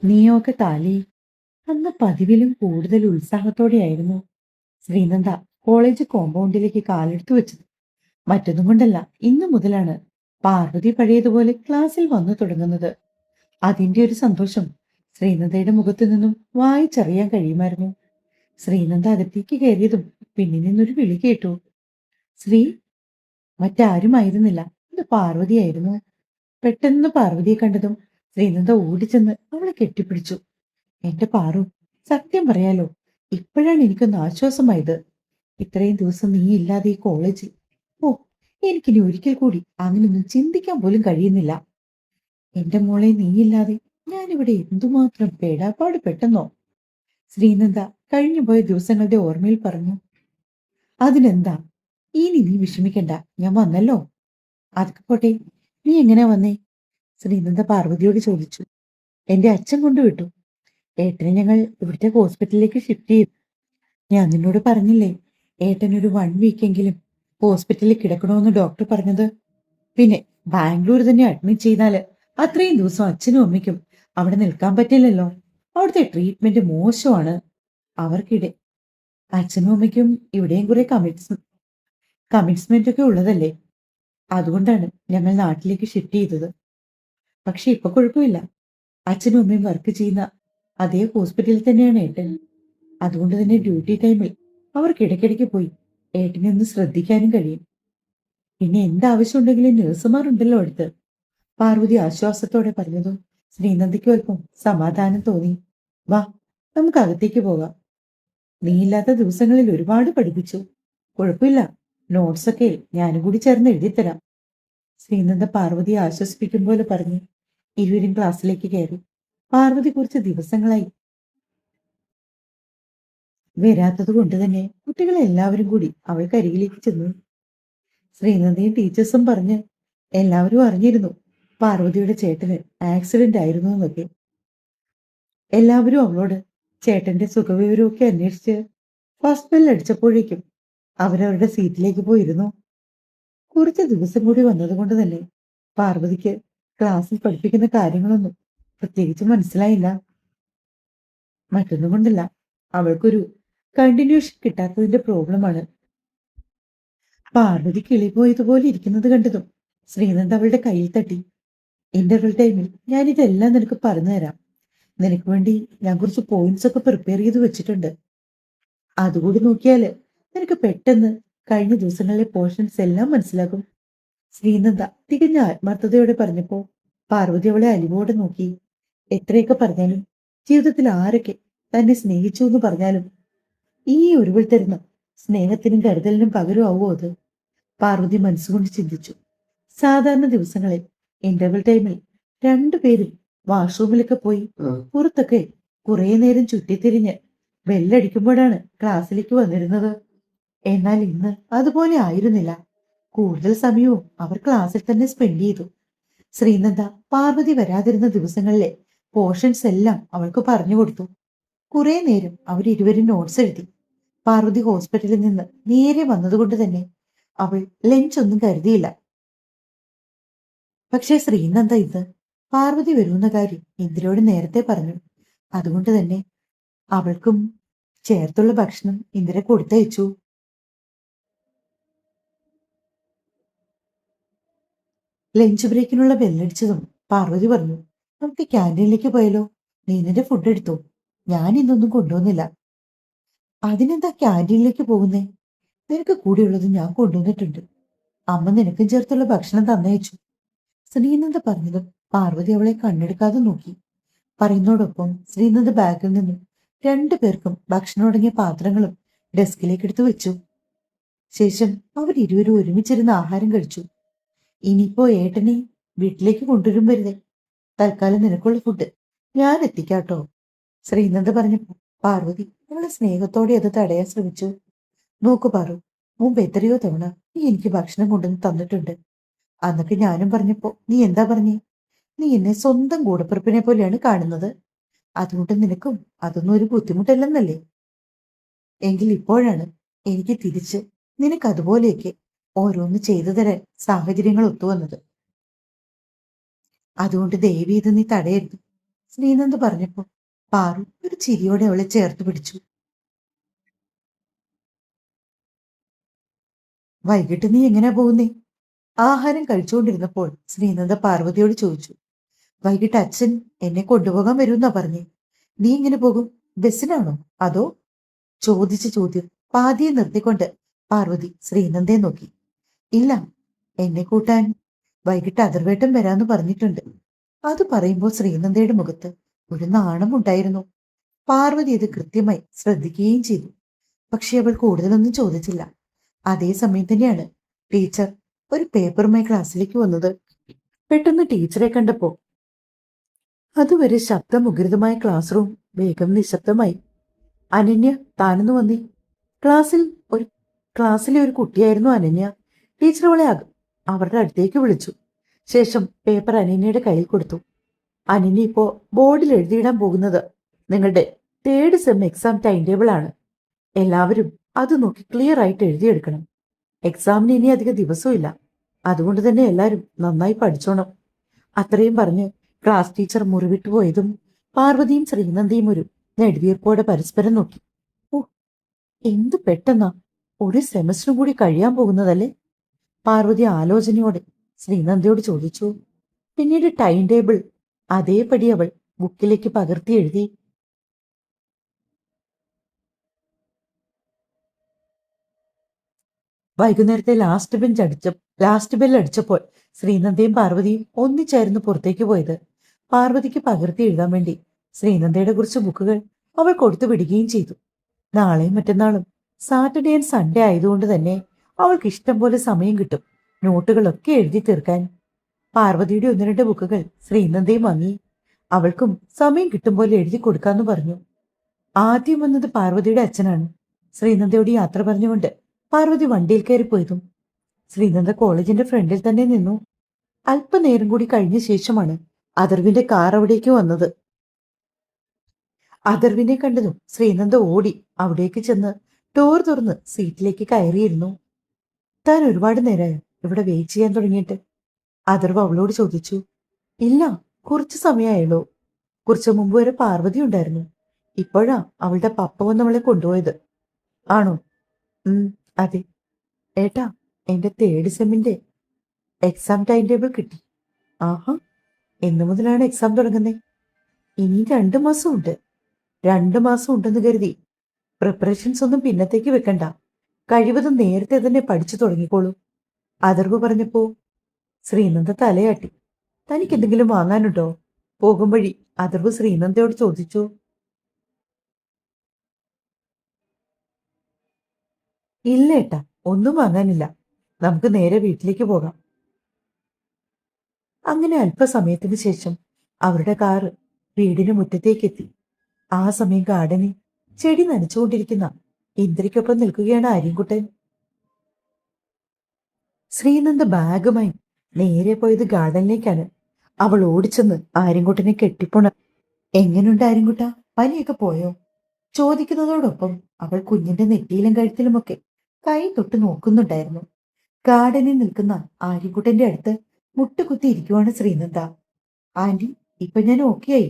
നീയൊക്കെ താലി. അന്ന് പതിവിലും കൂടുതൽ ഉത്സാഹത്തോടെയായിരുന്നു ശ്രീനന്ദ കോളേജ് കോമ്പൗണ്ടിലേക്ക് കാലെടുത്തു വെച്ചത്. മറ്റൊന്നും കൊണ്ടല്ല, ഇന്നു മുതലാണ് പാർവതി പഴയതുപോലെ ക്ലാസ്സിൽ വന്നു തുടങ്ങുന്നത്. അതിന്റെ ഒരു സന്തോഷം ശ്രീനന്ദയുടെ മുഖത്തു നിന്നും വായിച്ചറിയാൻ കഴിയുമായിരുന്നു. ശ്രീനന്ദ അകത്തേക്ക് കയറിയതും പിന്നിൽ നിന്നൊരു വിളി കേട്ടു. ശ്രീ. മറ്റാരുമായിരുന്നില്ല, ഇത് പാർവതിയായിരുന്നു. പെട്ടെന്ന് പാർവതിയെ കണ്ടതും ശ്രീനന്ദ ഓടിച്ചെന്ന് അവളെ കെട്ടിപ്പിടിച്ചു. എന്റെ പാറു, സത്യം പറയാലോ, ഇപ്പോഴാണ് എനിക്കൊന്ന് ആശ്വാസമായത്. ഇത്രയും ദിവസം നീ ഇല്ലാതെ ഈ കോളേജിൽ. ഓ, എനിക്കിനി ഒരിക്കൽ കൂടി അങ്ങനൊന്നും ചിന്തിക്കാൻ പോലും കഴിയുന്നില്ല. എന്റെ മോളെ, നീയില്ലാതെ ഞാനിവിടെ എന്തുമാത്രം പേടാപ്പാട് പെട്ടെന്നോ. ശ്രീനന്ദ കഴിഞ്ഞുപോയ ദിവസങ്ങളുടെ ഓർമ്മയിൽ പറഞ്ഞു. അതിനെന്താ, ഇനി നീ വിഷമിക്കണ്ട, ഞാൻ വന്നല്ലോ. അതൊക്കെ പോട്ടെ, നീ എങ്ങനെയാ വന്നേ? ശ്രീനന്ദ പാർവതിയോട് ചോദിച്ചു. എന്റെ അച്ഛൻ കൊണ്ടുവിട്ടു. ഏട്ടനെ ഞങ്ങൾ ഇവിടുത്തെ ഹോസ്പിറ്റലിലേക്ക് ഷിഫ്റ്റ് ചെയ്തു. ഞാൻ നിന്നോട് പറഞ്ഞില്ലേ, ഏട്ടൻ ഒരു 1 വീക്കെങ്കിലും ഹോസ്പിറ്റലിൽ കിടക്കണമെന്ന് ഡോക്ടർ പറഞ്ഞത്. പിന്നെ ബാംഗ്ലൂർ തന്നെ അഡ്മിറ്റ് ചെയ്താല് അത്രയും ദിവസം അച്ഛനും അമ്മയ്ക്കും അവിടെ നിൽക്കാൻ പറ്റില്ലല്ലോ. അവിടുത്തെ ട്രീറ്റ്മെന്റ് മോശമാണ്. അവർക്കിടെ അച്ഛനും അമ്മയ്ക്കും ഇവിടെയും കുറെ കമ്മിറ്റ്മെന്റ് ഒക്കെ ഉള്ളതല്ലേ. അതുകൊണ്ടാണ് ഞങ്ങൾ നാട്ടിലേക്ക് ഷിഫ്റ്റ് ചെയ്തത്. പക്ഷെ ഇപ്പൊ കുഴപ്പമില്ല. അച്ഛനും അമ്മയും വർക്ക് ചെയ്യുന്ന അതേ ഹോസ്പിറ്റലിൽ തന്നെയാണ് ഏട്ടൻ. അതുകൊണ്ട് തന്നെ ഡ്യൂട്ടി ടൈമിൽ അവർക്ക് ഇടയ്ക്കിടയ്ക്ക് പോയി ഏട്ടനെ ഒന്ന് ശ്രദ്ധിക്കാനും കഴിയും. പിന്നെ എന്താവശ്യമുണ്ടെങ്കിലും നഴ്സുമാരുണ്ടല്ലോ അടുത്ത്. പാർവതി ആശ്വാസത്തോടെ പറഞ്ഞതും ശ്രീനന്ദിക്കും അല്പം സമാധാനം തോന്നി. വാ, നമുക്ക് അകത്തേക്ക് പോകാം. നീയില്ലാത്ത ദിവസങ്ങളിൽ ഒരുപാട് പഠിപ്പിച്ചു. കുഴപ്പമില്ല, നോട്ട്സൊക്കെ ഞാനും കൂടി ചേർന്ന് എഴുതിത്തരാം. ശ്രീനന്ദ പാർവതിയെ ആശ്വസിപ്പിക്കും പോലെ പറഞ്ഞു. ഇരുവരും ക്ലാസ്സിലേക്ക് കയറി. പാർവതി കുറച്ച് ദിവസങ്ങളായി വരാത്തത് കൊണ്ട് തന്നെ കുട്ടികളെല്ലാവരും കൂടി അവൾക്കരികിലേക്ക് ചെന്നു. ശ്രീനന്ദയും ടീച്ചേഴ്സും പറഞ്ഞ് എല്ലാവരും അറിഞ്ഞിരുന്നു പാർവതിയുടെ ചേട്ടന് ആക്സിഡന്റ് ആയിരുന്നു എന്നൊക്കെ. എല്ലാവരും അവളോട് ചേട്ടന്റെ സുഖവിവരമൊക്കെ അന്വേഷിച്ച് ഫസ്റ്റ് ബെൽ അടിച്ചപ്പോഴേക്കും അവരവരുടെ സീറ്റിലേക്ക് പോയിരുന്നു. കുറച്ച് ദിവസം കൂടി വന്നതുകൊണ്ട് തന്നെ പാർവതിക്ക് ക്ലാസ്സിൽ പഠിപ്പിക്കുന്ന കാര്യങ്ങളൊന്നും പ്രത്യേകിച്ച് മനസ്സിലായില്ല. മറ്റൊന്നും കൊണ്ടല്ല, അവൾക്കൊരു കണ്ടിന്യൂഷൻ കിട്ടാത്തതിന്റെ പ്രോബ്ലമാണ്. പാർവതി കിളി പോയതുപോലെ ഇരിക്കുന്നത് കണ്ടതും ശ്രീനന്ദ അവളുടെ കയ്യിൽ തട്ടി. ഇന്റർവെൽ ടൈമിൽ ഞാൻ ഇതെല്ലാം നിനക്ക് പറഞ്ഞു തരാം. നിനക്ക് വേണ്ടി ഞാൻ കുറച്ച് പോയിന്റ്സ് ഒക്കെ പ്രിപ്പയർ ചെയ്ത് വെച്ചിട്ടുണ്ട്. അതുകൂടി നോക്കിയാല് നിനക്ക് പെട്ടെന്ന് കഴിഞ്ഞ ദിവസങ്ങളിലെ പോർഷൻസ് എല്ലാം മനസ്സിലാകും. ശ്രീനന്ദ തികഞ്ഞ ആത്മാർത്ഥതയോടെ പറഞ്ഞപ്പോ പാർവതി അവളെ അലിവോടെ നോക്കി. എത്രയൊക്കെ പറഞ്ഞാലും ജീവിതത്തിൽ ആരൊക്കെ തന്നെ സ്നേഹിച്ചു എന്ന് പറഞ്ഞാലും ഈ ഒരുവിൽ തരുന്ന സ്നേഹത്തിനും കരുതലിനും പകരമാവോ അത്? പാർവതി മനസ്സുകൊണ്ട് ചിന്തിച്ചു. സാധാരണ ദിവസങ്ങളിൽ ഇന്റർവെൽ ടൈമിൽ രണ്ടുപേരും വാഷ്റൂമിലൊക്കെ പോയി പുറത്തൊക്കെ കുറെ നേരം ചുറ്റിത്തിരിഞ്ഞ് ബെല്ലടിക്കുമ്പോഴാണ് ക്ലാസ്സിലേക്ക് വന്നിരുന്നത്. എന്നാൽ ഇന്ന് അതുപോലെ ആയിരുന്നില്ല. കൂടുതൽ സമയവും അവർ ക്ലാസ്സിൽ തന്നെ സ്പെൻഡ് ചെയ്തു. ശ്രീനന്ദ പാർവതി വരാതിരുന്ന ദിവസങ്ങളിലെ പോർഷൻസ് എല്ലാം അവൾക്ക് പറഞ്ഞു കൊടുത്തു. കുറെ നേരം അവരിരുവരും നോട്ട്സ് എഴുതി. പാർവതി ഹോസ്പിറ്റലിൽ നിന്ന് നേരെ വന്നതുകൊണ്ട് തന്നെ അവൾ ലഞ്ച് ഒന്നും കരുതിയില്ല. പക്ഷെ ശ്രീനന്ദ ഇന്ന് പാർവതി വരുന്ന കാര്യം ഇന്ദിരയോട് നേരത്തെ പറഞ്ഞു. അതുകൊണ്ട് തന്നെ അവൾക്കും ചേർത്തുള്ള ഭക്ഷണം ഇന്ദിര കൊടുത്തയച്ചു. ലഞ്ച് ബ്രേക്കിനുള്ള ബെല്ലടിച്ചതും പാർവതി പറഞ്ഞു, നമുക്ക് ക്യാൻറ്റീനിലേക്ക് പോയാലോ? നീ നിന്റെ ഫുഡ് എടുത്തോ? ഞാൻ ഇന്നൊന്നും കൊണ്ടുവന്നില്ല. അതിനെന്താ ക്യാൻറ്റീനിലേക്ക് പോകുന്നേ? നിനക്ക് കൂടെയുള്ളത് ഞാൻ കൊണ്ടുവന്നിട്ടുണ്ട്. അമ്മ നിനക്കും ചേർത്തുള്ള ഭക്ഷണം തന്നയച്ചു. ശ്രീനന്ദ പറഞ്ഞതും പാർവതി അവളെ കണ്ണെടുക്കാതെ നോക്കി. പറയുന്നതോടൊപ്പം ശ്രീനന്ദ ബാഗിൽ നിന്നും 2 പേർക്കും ഭക്ഷണം അടങ്ങിയ പാത്രങ്ങളും ഡെസ്കിലേക്ക് എടുത്തു വെച്ചു. ശേഷം അവരിരുവരും ഒരുമിച്ചിരുന്ന് ആഹാരം കഴിച്ചു. ഇനിയിപ്പോ ഏട്ടനെ വീട്ടിലേക്ക് കൊണ്ടുവരും വരുതേ. തൽക്കാലം നിനക്കുള്ള ഫുഡ് ഞാൻ എത്തിക്കാട്ടോ. ശ്രീനന്ദ പറഞ്ഞപ്പോ പാർവതി അവളെ സ്നേഹത്തോടെ അത് തടയാൻ ശ്രമിച്ചു. നോക്കു പാറു, മുമ്പ് എത്രയോ തവണ നീ എനിക്ക് ഭക്ഷണം കൊണ്ടുവന്ന് തന്നിട്ടുണ്ട്. അന്നൊക്കെ ഞാനും പറഞ്ഞപ്പോ നീ എന്താ പറഞ്ഞേ? നീ എന്നെ സ്വന്തം കൂടപ്പിറപ്പിനെ പോലെയാണ് കാണുന്നത്. അതുകൊണ്ട് നിനക്കും അതൊന്നും ഒരു ബുദ്ധിമുട്ടല്ലെന്നല്ലേ? എങ്കിൽ ഇപ്പോഴാണ് എനിക്ക് തിരിച്ച് നിനക്ക് അതുപോലെയൊക്കെ ഓരോന്ന് ചെയ്തു തരാൻ സാഹചര്യങ്ങൾ ഒത്തുവന്നത്. അതുകൊണ്ട് ദയവ് ചെയ്ത് നീ തടയരുത്. ശ്രീനന്ദ് പറഞ്ഞപ്പോ പാറു ഒരു ചിരിയോടെ അവളെ ചേർത്ത് പിടിച്ചു. വൈകിട്ട് നീ എങ്ങനെയാ പോകുന്നേ? ആഹാരം കഴിച്ചുകൊണ്ടിരുന്നപ്പോൾ ശ്രീനന്ദ പാർവതിയോട് ചോദിച്ചു. വൈകിട്ട് അച്ഛൻ എന്നെ കൊണ്ടുപോകാൻ വരുമെന്നാ പറഞ്ഞേ. നീ എങ്ങനെ പോകും? ബസ്സിനാണോ അതോ? ചോദിച്ച ചോദ്യം പാതിയെ നിർത്തിക്കൊണ്ട് പാർവതി ശ്രീനന്ദയെ നോക്കി. ഇല്ല, എന്നെ കൂട്ടാൻ വൈകിട്ട് അതിർവേട്ടം വരാന്ന് പറഞ്ഞിട്ടുണ്ട്. അത് പറയുമ്പോൾ ശ്രീനന്ദയുടെ മുഖത്ത് ഒരു നാണമുണ്ടായിരുന്നു. പാർവതി ഇത് കൃത്യമായി ശ്രദ്ധിക്കുകയും ചെയ്തു. പക്ഷെ അവൾ കൂടുതലൊന്നും ചോദിച്ചില്ല. അതേസമയം തന്നെയാണ് ടീച്ചർ ഒരു പേപ്പറുമായി ക്ലാസ്സിലേക്ക് വന്നത്. പെട്ടെന്ന് ടീച്ചറെ കണ്ടപ്പോ അതുവരെ ശബ്ദമുഖരിതമായ ക്ലാസ് റൂം വേഗം നിശബ്ദമായി. അനന്യ, താനൊന്ന് വന്നേ. ക്ലാസ്സിൽ ഒരു ക്ലാസ്സിലെ ഒരു കുട്ടിയായിരുന്നു അനന്യ. ടീച്ചർ അവളെ അവരുടെ അടുത്തേക്ക് വിളിച്ചു. ശേഷം പേപ്പർ അനന്യയുടെ കയ്യിൽ കൊടുത്തു. അനന്യ ഇപ്പോ ബോർഡിൽ എഴുതിയിടാൻ പോകുന്നത് നിങ്ങളുടെ 3rd sem exam time table ആണ്. എല്ലാവരും അത് നോക്കി ക്ലിയർ ആയിട്ട് എഴുതിയെടുക്കണം. എക്സാമിന് ഇനി അധിക ദിവസമില്ല. അതുകൊണ്ട് തന്നെ എല്ലാവരും നന്നായി പഠിച്ചോണം. അത്രയും പറഞ്ഞ് ക്ലാസ് ടീച്ചർ മുറിവിട്ടു പോയതും പാർവതിയും ശ്രീനന്ദിയും ഒരു നെടുവീർപ്പോടെ പരസ്പരം നോക്കി. ഓ, എന്ത് പെട്ടെന്നാ ഒരു സെമസ്റ്ററും കൂടി കഴിയാൻ പോകുന്നതല്ലേ? പാർവതി ആലോചനയോടെ ശ്രീനന്ദിയോട് ചോദിച്ചു. പിന്നീട് ടൈം ടേബിൾ അതേപടി അവൾ ബുക്കിലേക്ക് പകർത്തി എഴുതി. വൈകുന്നേരത്തെ ലാസ്റ്റ് ബെൽ അടിച്ചപ്പോൾ ശ്രീനന്ദയും പാർവതിയും ഒന്നിച്ചായിരുന്നു പുറത്തേക്ക് പോയത്. പാർവതിക്ക് പകർത്തി എഴുതാൻ വേണ്ടി ശ്രീനന്ദയുടെ കുറിച്ച് ബുക്കുകൾ അവൾ കൊടുത്തു വിടുകയും ചെയ്തു. നാളെയും മറ്റന്നാളും സാറ്റർഡേ ആൻഡ് സൺഡേ ആയതുകൊണ്ട് തന്നെ അവൾക്ക് ഇഷ്ടം പോലെ സമയം കിട്ടും നോട്ടുകളൊക്കെ എഴുതി തീർക്കാൻ. പാർവതിയുടെ 1-2 ബുക്കുകൾ ശ്രീനന്ദയും വാങ്ങി. അവൾക്കും സമയം കിട്ടും പോലെ എഴുതി കൊടുക്കാന്ന് പറഞ്ഞു. ആദ്യം വന്നത് പാർവതിയുടെ അച്ഛനാണ്. ശ്രീനന്ദയോട് യാത്ര പറഞ്ഞുകൊണ്ട് പാർവതി വണ്ടിയിൽ കയറിപ്പോയതും ശ്രീനന്ദ കോളേജിന്റെ ഫ്രണ്ടിൽ തന്നെ നിന്നു. അല്പനേരം കൂടി കഴിഞ്ഞ ശേഷമാണ് അഥർവിന്റെ കാർ അവിടേക്ക് വന്നത്. അഥർവിനെ കണ്ടതും ശ്രീനന്ദ ഓടി അവിടേക്ക് ചെന്ന് ഡോർ തുറന്ന് സീറ്റിലേക്ക് കയറിയിരുന്നു. താൻ ഒരുപാട് നേരമായോ ഇവിടെ വെയിറ്റ് ചെയ്യാൻ തുടങ്ങിയിട്ട്? അഥർവ് അവളോട് ചോദിച്ചു. ഇല്ല, കുറച്ചു സമയമായുള്ളൂ. കുറച്ചു മുമ്പ് വരെ പാർവതി ഉണ്ടായിരുന്നു. ഇപ്പോഴാ അവളുടെ പപ്പ വന്ന് അവളെ കൊണ്ടുപോയത്. ആണോ? അതെ. ഏട്ടാ, എന്റെ 3rd സെമ്മിന്റെ എക്സാം ടൈം ടേബിൾ കിട്ടി. ആഹാ, എന്നു മുതലാണ് എക്സാം തുടങ്ങുന്നത്? ഇനി 2 മാസം ഉണ്ട്. 2 മാസം ഉണ്ടെന്ന് കരുതി പ്രിപ്പറേഷൻസ് ഒന്നും പിന്നത്തേക്ക് വെക്കണ്ട. കഴിവതും നേരത്തെ തന്നെ പഠിച്ചു തുടങ്ങിക്കോളൂ. അഥർവ് പറഞ്ഞപ്പോ ശ്രീനന്ദ തലയാട്ടി. തനിക്ക് എന്തെങ്കിലും വാങ്ങാനുണ്ടോ? പോകും വഴി അഥർവ് ശ്രീനന്ദയോട് ചോദിച്ചു. ഇല്ല ഏട്ടാ, ഒന്നും വാങ്ങാനില്ല. നമുക്ക് നേരെ വീട്ടിലേക്ക് പോകാം. അങ്ങനെ അല്പസമയത്തിന് ശേഷം അവരുടെ കാറ് വീടിന് മുറ്റത്തേക്കെത്തി. ആ സമയം ഗാർഡനിൽ ചെടി നനച്ചുകൊണ്ടിരിക്കുന്ന ഇന്ദ്രയ്ക്കൊപ്പം നിൽക്കുകയാണ് ആര്യൻകുട്ടൻ. ശ്രീനന്ദ ബാഗുമായി നേരെ പോയത് ഗാർഡനിലേക്കാണ്. അവൾ ഓടിച്ചെന്ന് ആര്യൻകുട്ടനെ കെട്ടിപ്പോണ. എങ്ങനെയുണ്ട് ആര്യൻകുട്ട, പനിയൊക്കെ പോയോ? ചോദിക്കുന്നതോടൊപ്പം അവൾ കുഞ്ഞിന്റെ നെറ്റിയിലും കഴുത്തിലുമൊക്കെ കൈ തൊട്ട് നോക്കുന്നുണ്ടായിരുന്നു. ഗാർഡനിൽ നിൽക്കുന്ന ആര്യൻകുട്ടന്റെ അടുത്ത് മുട്ടുകുത്തി ഇരിക്കുവാണ് ശ്രീനന്ദ. ആന്റി, ഇപ്പൊ ഞാൻ ഓക്കെയായി,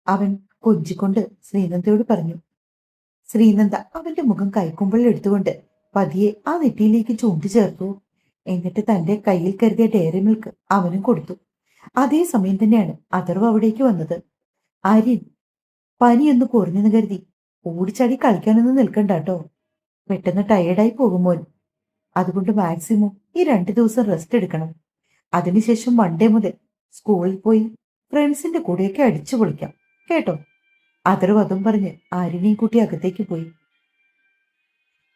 അവൻ കൊഞ്ചിക്കൊണ്ട് ശ്രീനന്ദയോട് പറഞ്ഞു. ശ്രീനന്ദ അവന്റെ മുഖം കൈക്കുമ്പിളിൽ എടുത്തുകൊണ്ട് പതിയെ ആ നെറ്റിയിലേക്ക് ചൂണ്ടി ചേർത്തു. എന്നിട്ട് തന്റെ കയ്യിൽ കരുതിയ ഡയറി മിൽക്ക് അവനും കൊടുത്തു. അതേസമയം തന്നെയാണ് അഥർവ് അവിടേക്ക് വന്നത്. ആര്യൻ, പനിയൊന്ന് കുറഞ്ഞെന്ന് കരുതി ഓടിച്ചാടി കളിക്കാനൊന്നും നിൽക്കണ്ട കേട്ടോ. പെട്ടെന്ന് ടയേർഡായി പോകുമോൻ. അതുകൊണ്ട് മാക്സിമം ഈ 2 ദിവസം റെസ്റ്റ് എടുക്കണം. അതിനുശേഷം മൺഡേ മുതൽ സ്കൂളിൽ പോയി ഫ്രണ്ട്സിന്റെ കൂടെയൊക്കെ അടിച്ചു പൊളിക്കാം കേട്ടോ. അഥർവ് അതും പറഞ്ഞ് ആര്യനെയും കൂട്ടി അകത്തേക്ക് പോയി.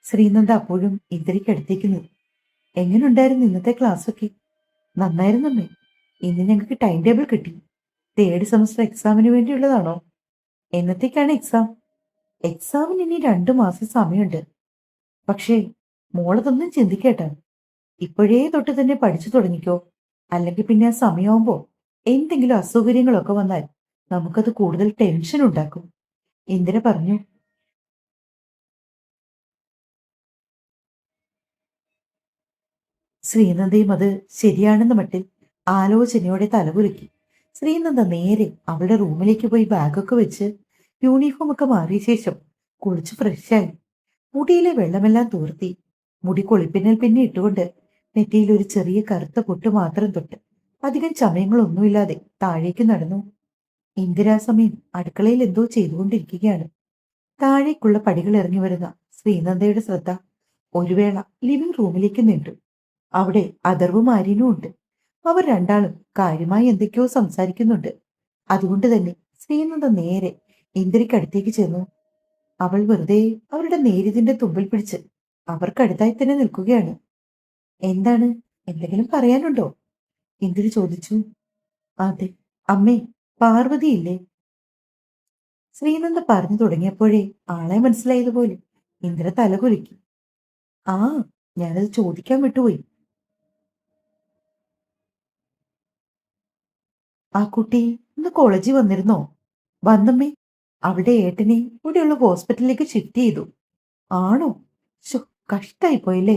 ശ്രീനന്ദ അപ്പോഴും ഇന്ദിരയ്ക്കടുത്തേക്ക് നിന്നു. എങ്ങനെയുണ്ടായിരുന്നു ഇന്നത്തെ ക്ലാസ്സൊക്കെ? നന്നായിരുന്നമ്മേ. ഇന്ന് ഞങ്ങൾക്ക് ടൈം ടേബിൾ കിട്ടി. 3rd സെമസ്റ്റർ എക്സാമിന് വേണ്ടിയുള്ളതാണോ? എന്നത്തേക്കാണ് എക്സാം? എക്സാമിന് ഇനി 2 മാസം സമയമുണ്ട്. പക്ഷേ മോളതൊന്നും ചിന്തിക്കേട്ടാ. ഇപ്പോഴേ തൊട്ട് തന്നെ പഠിച്ചു തുടങ്ങിക്കോ. അല്ലെങ്കിൽ പിന്നെ ആ സമയമാകുമ്പോ എന്തെങ്കിലും അസൗകര്യങ്ങളൊക്കെ വന്നാൽ നമുക്കത് കൂടുതൽ ടെൻഷൻ ഉണ്ടാക്കും. ഇന്ദിര പറഞ്ഞു. ശ്രീനന്ദയും അത് ശരിയാണെന്ന മട്ടിൽ ആലോചനയോടെ തലകുലുക്കി. ശ്രീനന്ദ നേരെ അവളുടെ റൂമിലേക്ക് പോയി ബാഗൊക്കെ വെച്ച് യൂണിഫോം ഒക്കെ മാറിയ ശേഷം കുളിച്ച് ഫ്രഷായി. മുടിയിലെ വെള്ളമെല്ലാം തോർത്തി മുടി കൊളിപ്പിന്നൽ പിന്നെ ഇട്ടുകൊണ്ട് നെറ്റിയിൽ ഒരു ചെറിയ കറുത്ത പൊട്ട് മാത്രം തൊട്ട് അധികം ചമയങ്ങളൊന്നുമില്ലാതെ താഴേക്ക് നടന്നു. ഇന്ദിരാസമയം അടുക്കളയിൽ എന്തോ ചെയ്തുകൊണ്ടിരിക്കുകയാണ്. താഴേക്കുള്ള പടികൾ ഇറങ്ങി വരുന്ന ശ്രീനന്ദയുടെ ശ്രദ്ധ ഒരു വേള ലിവിംഗ് റൂമിലേക്ക് നീണ്ടു. അവിടെ അഥർവും ആര്യനും ഉണ്ട്. അവർ രണ്ടാളും കാര്യമായി എന്തൊക്കെയോ സംസാരിക്കുന്നുണ്ട്. അതുകൊണ്ട് തന്നെ ശ്രീനന്ദ നേരെ ഇന്ദിരയ്ക്കടുത്തേക്ക് ചെന്നു. അവൾ വെറുതെ അവരുടെ നേരിതിന്റെ തുമ്പിൽ പിടിച്ച് അവർക്കടുത്തായി തന്നെ നിൽക്കുകയാണ്. എന്താണ്, എന്തെങ്കിലും പറയാനുണ്ടോ? ഇന്ദിര ചോദിച്ചു. അതെ അമ്മേ, പാർവതിയില്ലേ? ശ്രീനന്ദ പറഞ്ഞു തുടങ്ങിയപ്പോഴേ ആളെ മനസ്സിലായതുപോലെ ഇന്ദിര തലകുലുക്കി. ആ, ഞാനത് ചോദിക്കാൻ വിട്ടുപോയി. ആ കുട്ടി ഇന്ന് കോളേജിൽ വന്നിരുന്നോ? വന്നമ്മേ. അവിടെ ഏട്ടനെ ഇവിടെയുള്ള ഹോസ്പിറ്റലിലേക്ക് ഷിഫ്റ്റ് ചെയ്തു. ആണോ? ശോ, കഷ്ടായി പോയില്ലേ?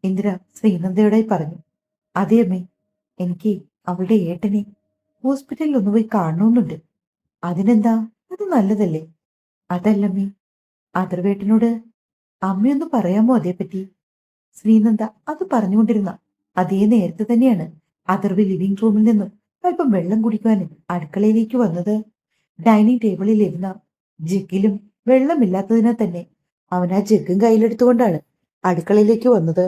ഇന്ദിര ശ്രീനന്ദയോടായി പറഞ്ഞു. അതെ അമ്മേ, എനിക്ക് അവളുടെ ഏട്ടനെ ഹോസ്പിറ്റലിൽ ഒന്ന് പോയി കാണണമെന്നുണ്ട്. അതിനെന്താ, അത് നല്ലതല്ലേ? അതല്ലമ്മേ, അതർവേട്ടനോട് അമ്മയൊന്ന് പറയാമോ അതേപ്പറ്റി? ശ്രീനന്ദ അത് പറഞ്ഞുകൊണ്ടിരുന്ന അതേ നേരത്തെ തന്നെയാണ് അതർവ് ലിവിംഗ് റൂമിൽ നിന്നും അല്പം വെള്ളം കുടിക്കാനും അടുക്കളയിലേക്ക് വന്നത്. ഡൈനിങ് ടേബിളിൽ ഇരുന്ന ജഗ്ഗിലും വെള്ളമില്ലാത്തതിനാൽ തന്നെ അവൻ ആ ജഗ്ഗും കയ്യിലെടുത്തുകൊണ്ടാണ് അടുക്കളയിലേക്ക് വന്നത്.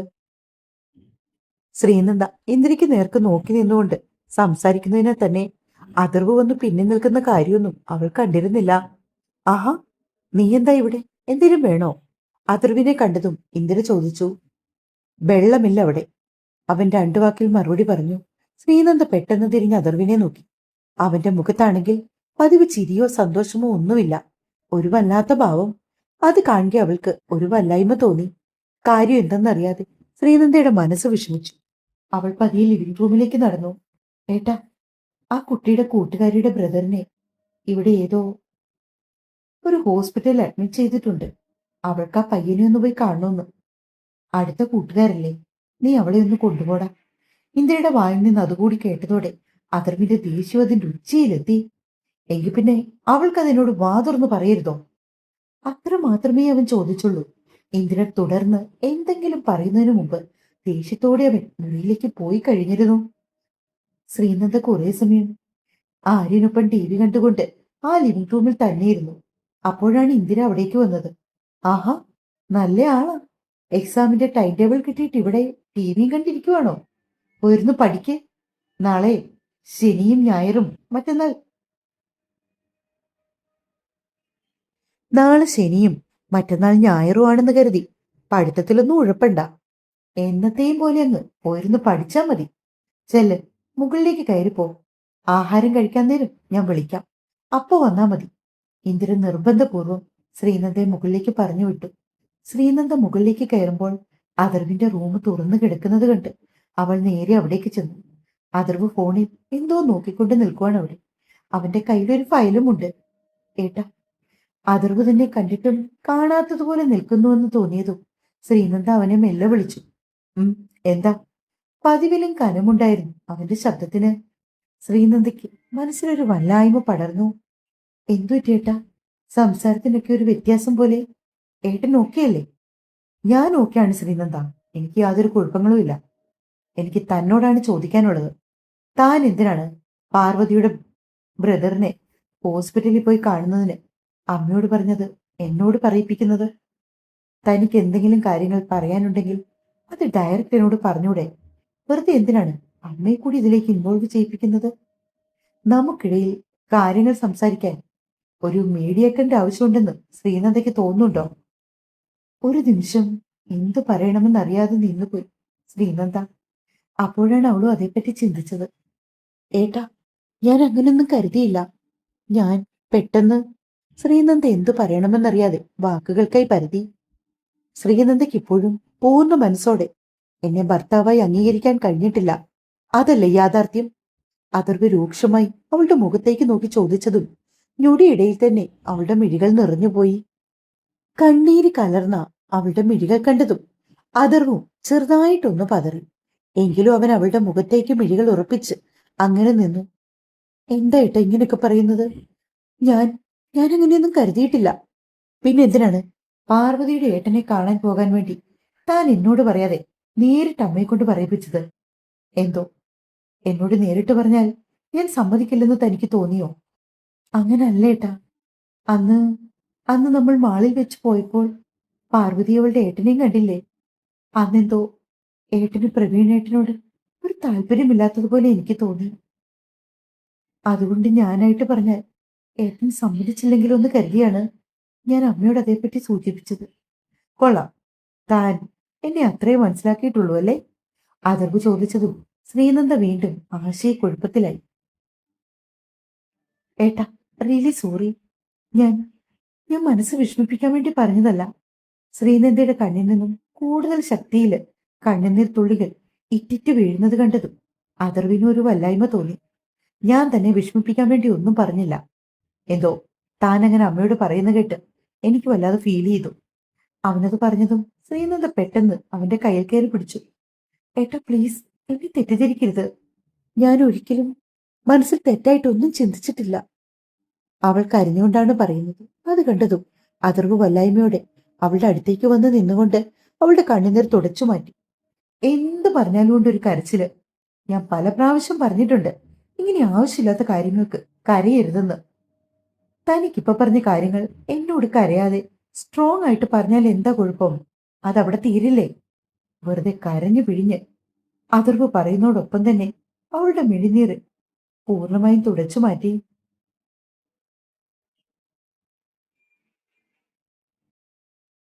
ശ്രീനന്ദ ഇന്ദിരയ്ക്ക് നേർക്ക് നോക്കി നിന്നുകൊണ്ട് സംസാരിക്കുന്നതിനാൽ തന്നെ അതർവ് വന്ന് പിന്നെ നിൽക്കുന്ന കാര്യമൊന്നും അവൾ കണ്ടിരുന്നില്ല. ആഹാ, നീ എന്താ ഇവിടെ? എന്തേലും വേണോ? അതർവിനെ കണ്ടതും ഇന്ദിര ചോദിച്ചു. വെള്ളമില്ല അവിടെ, അവൻ രണ്ടു വാക്കിൽ മറുപടി പറഞ്ഞു. ശ്രീനന്ദ പെട്ടെന്ന് തിരിഞ്ഞ് അതർവിനെ നോക്കി. അവന്റെ മുഖത്താണെങ്കിൽ പതിവ് ചിരിയോ സന്തോഷമോ ഒന്നുമില്ല, ഒരു വല്ലാത്ത ഭാവം. അത് കാണുക അവൾക്ക് ഒരു വല്ലായ്മ തോന്നി. കാര്യം എന്തെന്നറിയാതെ ശ്രീനന്ദയുടെ മനസ്സ് വിഷമിച്ചു. അവൾ പതിയെ ലിവിംഗ് റൂമിലേക്ക് നടന്നു. ഏട്ടാ, ആ കുട്ടിയുടെ കൂട്ടുകാരിയുടെ ബ്രദറിനെ ഇവിടെ ഏതോ ഒരു ഹോസ്പിറ്റലിൽ അഡ്മിറ്റ് ചെയ്തിട്ടുണ്ട്. അവൾക്ക് ആ പയ്യനെ ഒന്ന് പോയി കാണണമെന്ന്. അടുത്ത കൂട്ടുകാരല്ലേ, നീ അവളെ ഒന്ന് കൊണ്ടുപോടാ. ഇന്ദിരയുടെ വായിൽ നിന്ന് അതുകൂടി കേട്ടതോടെ അഥർവിന്റെ ദേഷ്യം അതിന്റെ ഉച്ചയിലെത്തി. എങ്കിൽ പിന്നെ അവൾക്ക് അതിനോട് വാതുറന്ന് പറയരുതോ? അത്ര മാത്രമേ അവൻ ചോദിച്ചുള്ളൂ. ഇന്ദിര തുടർന്ന് എന്തെങ്കിലും പറയുന്നതിനു മുമ്പ് ദേഷ്യത്തോടെ അവൻ മുറിയിലേക്ക് പോയി കഴിഞ്ഞിരുന്നു. ശ്രീനന്ദ കുറെ സമയം ആര്യനൊപ്പം TV കണ്ടുകൊണ്ട് ആ ലിവിംഗ് റൂമിൽ തന്നെയിരുന്നു. അപ്പോഴാണ് ഇന്ദിര അവിടേക്ക് വന്നത്. ആഹാ, നല്ല ആളാ. എക്സാമിന്റെ ടൈം ടേബിൾ കിട്ടിയിട്ട് ഇവിടെ TVയും കണ്ടിരിക്കുവാണോ? പോയിരുന്നു പഠിക്ക്. നാളെ ശനിയും ഞായറും മറ്റന്നാൾ നാളെ ശനിയും മറ്റന്നാൾ ഞായറും ആണെന്ന് കരുതി പഠിത്തത്തിലൊന്നും ഉഴപ്പണ്ട. എന്നത്തെയും പോലെ അങ്ങ് പോയിരുന്നു പഠിച്ചാ മതി. ചെല്ല്, മുകളിലേക്ക് കയറിപ്പോ. ആഹാരം കഴിക്കാൻ നേരം ഞാൻ വിളിക്കാം, അപ്പോ വന്നാ മതി. ഇന്ദിര നിർബന്ധപൂർവം ശ്രീനന്ദയെ മുകളിലേക്ക് പറഞ്ഞു വിട്ടു. ശ്രീനന്ദ മുകളിലേക്ക് കയറുമ്പോൾ അഥർവിന്റെ റൂം തുറന്നു കിടക്കുന്നത് കണ്ട് അവൾ നേരെ അവിടേക്ക് ചെന്നു. അഥർവ് ഫോണിൽ എന്തോ നോക്കിക്കൊണ്ട് നിൽക്കുവാണ് അവിടെ. അവന്റെ കയ്യിലൊരു ഫയലും ഉണ്ട്. ഏട്ടാ, അഥർവ് തന്നെ കണ്ടിട്ടും കാണാത്തതുപോലെ നിൽക്കുന്നുവെന്ന് തോന്നിയതും ശ്രീനന്ദ അവനെ മെല്ലെ വിളിച്ചു. എന്താ? പതിവിലും കനമുണ്ടായിരുന്നു അവന്റെ ശബ്ദത്തിന്. ശ്രീനന്ദയ്ക്ക് മനസ്സിലൊരു വല്ലായ്മ പടർന്നു. എന്തു പറ്റിയേട്ടാ? സംസാരത്തിനൊക്കെ ഒരു വ്യത്യാസം പോലെ. ഏട്ടൻ ഓക്കെയല്ലേ? ഞാൻ ഓക്കെയാണ് ശ്രീനന്ദ, എനിക്ക് യാതൊരു കുഴപ്പങ്ങളുമില്ല. എനിക്ക് തന്നോടാണ് ചോദിക്കാനുള്ളത്. താൻ എന്തിനാണ് പാർവതിയുടെ ബ്രദറിനെ ഹോസ്പിറ്റലിൽ പോയി കാണുന്നതിന് അമ്മയോട് പറഞ്ഞത് എന്നോട് പറയിപ്പിക്കുന്നത്? തനിക്ക് എന്തെങ്കിലും കാര്യങ്ങൾ പറയാനുണ്ടെങ്കിൽ അത് ഡയറക്റ്റ് എന്നോട് പറഞ്ഞൂടെ? വെറുതെ എന്തിനാണ് അമ്മയെ കൂടി ഇതിലേക്ക് ഇൻവോൾവ് ചെയ്യിപ്പിക്കുന്നത്? നമുക്കിടയിൽ കാര്യങ്ങൾ സംസാരിക്കാൻ ഒരു മീഡിയേറ്ററിന്റെ ആവശ്യമുണ്ടെന്ന് ശ്രീനന്ദയ്ക്ക് തോന്നുന്നുണ്ടോ? ഒരു നിമിഷം എന്തു പറയണമെന്നറിയാതെ നിന്നുപോയി ശ്രീനന്ദ. അപ്പോഴാണ് അവളും അതേപ്പറ്റി ചിന്തിച്ചത്. ഏട്ടാ, ഞാൻ അങ്ങനൊന്നും കരുതിയില്ല. ഞാൻ പെട്ടെന്ന് ശ്രീനന്ദ എന്തു പറയണമെന്നറിയാതെ വാക്കുകൾക്കായി പരതി. ശ്രീനന്ദയ്ക്ക് ഇപ്പോഴും പൂർണ്ണ മനസ്സോടെ എന്നെ ഭർത്താവായി അംഗീകരിക്കാൻ കഴിഞ്ഞിട്ടില്ല. അതല്ലേ യാഥാർത്ഥ്യം? അഥർവ് രൂക്ഷമായി അവളുടെ മുഖത്തേക്ക് നോക്കി ചോദിച്ചതും ഞൊടിയിടയിൽ തന്നെ അവളുടെ മിഴികൾ നിറഞ്ഞുപോയി. കണ്ണീര് കലർന്ന അവളുടെ മിഴികൾ കണ്ടതും അഥർവും ചെറുതായിട്ടൊന്ന് പതറി. എങ്കിലും അവൻ അവളുടെ മുഖത്തേക്ക് മിഴികൾ ഉറപ്പിച്ച് അങ്ങനെ നിന്നു. എന്താ ഏട്ടാ ഇങ്ങനെയൊക്കെ പറയുന്നത്? ഞാൻ ഞാൻ അങ്ങനെയൊന്നും കരുതിയിട്ടില്ല. പിന്നെ എന്തിനാണ് പാർവതിയുടെ ഏട്ടനെ കാണാൻ പോകാൻ വേണ്ടി താൻ എന്നോട് പറയാതെ നേരിട്ട് അമ്മയെ കൊണ്ട് പറയിപ്പിച്ചത്? എന്തോ എന്നോട് നേരിട്ട് പറഞ്ഞാൽ ഞാൻ സമ്മതിക്കില്ലെന്ന് തനിക്ക് തോന്നിയോ? അങ്ങനല്ല ഏട്ടാ. അന്ന് അന്ന് നമ്മൾ മാളിൽ വെച്ച് പോയപ്പോൾ പാർവതി അവളുടെ ഏട്ടനെയും കണ്ടില്ലേ? അന്നെന്തോ ഏട്ടന് പ്രവീണേട്ടനോട് ഒരു താല്പര്യമില്ലാത്തതുപോലെ എനിക്ക് തോന്നി. അതുകൊണ്ട് ഞാനായിട്ട് പറഞ്ഞാൽ ഏട്ടൻ സമ്മതിച്ചില്ലെങ്കിലോ എന്ന് കരുതിയാണ് ഞാൻ അമ്മയോട് അതേപ്പറ്റി സൂചിപ്പിച്ചത്. കൊള്ളാം. താൻ എന്നെ അത്രേ മനസ്സിലാക്കിയിട്ടുള്ളൂ അല്ലേ? അതർവ് ചോദിച്ചതും ശ്രീനന്ദ വീണ്ടും ആശയക്കുഴപ്പത്തിലായി. ഏട്ടാ, റിയലി സോറി. ഞാൻ ഞാൻ മനസ്സ് വിഷമിപ്പിക്കാൻ വേണ്ടി പറഞ്ഞതല്ല. ശ്രീനന്ദയുടെ കണ്ണിൽ നിന്നും കൂടുതൽ ശക്തിയില് കണ്ണുനീർ തുള്ളികൾ ഇറ്റിറ്റു വീഴുന്നത് കണ്ടതും അതർവിന് ഒരു വല്ലായ്മ തോന്നി. ഞാൻ തന്നെ വിഷമിപ്പിക്കാൻ വേണ്ടി ഒന്നും പറഞ്ഞില്ല. എന്തോ താൻ അങ്ങനെ അമ്മയോട് പറയുന്ന കേട്ട് എനിക്ക് വല്ലാതെ ഫീൽ ചെയ്തു. അവനത് പറഞ്ഞതും ശ്രീനന്ദ പെട്ടെന്ന് അവന്റെ കയ്യിൽ കയറി പിടിച്ചു. ഏട്ടാ പ്ലീസ്, എന്നെ തെറ്റിദ്ധരിക്കരുത്. ഞാൻ ഒരിക്കലും മനസ്സിൽ തെറ്റായിട്ടൊന്നും ചിന്തിച്ചിട്ടില്ല. അവൾ കരഞ്ഞുകൊണ്ടാണ് പറയുന്നത്. അത് കണ്ടതും അതർവ് വല്ലായ്മയോടെ അവളുടെ അടുത്തേക്ക് വന്ന് നിന്നുകൊണ്ട് അവളുടെ കണ്ണുനീർ തുടച്ചു മാറ്റി. എന്ത് പറഞ്ഞാലും കൊണ്ട് ഒരു കരച്ചില്. ഞാൻ പല പ്രാവശ്യം പറഞ്ഞിട്ടുണ്ട് ഇങ്ങനെ ആവശ്യമില്ലാത്ത കാര്യങ്ങൾക്ക് കരയരുതെന്ന്. തനിക്കിപ്പൊ പറഞ്ഞ കാര്യങ്ങൾ എന്നോട് കരയാതെ സ്ട്രോങ് ആയിട്ട് പറഞ്ഞാൽ എന്താ കുഴപ്പം? അതവിടെ തീരില്ലേ? വെറുതെ കരഞ്ഞു പിഴിഞ്ഞ് അതർവ് പറയുന്നതോടൊപ്പം തന്നെ അവളുടെ മിഴിനീര് പൂർണ്ണമായും തുടച്ചു മാറ്റി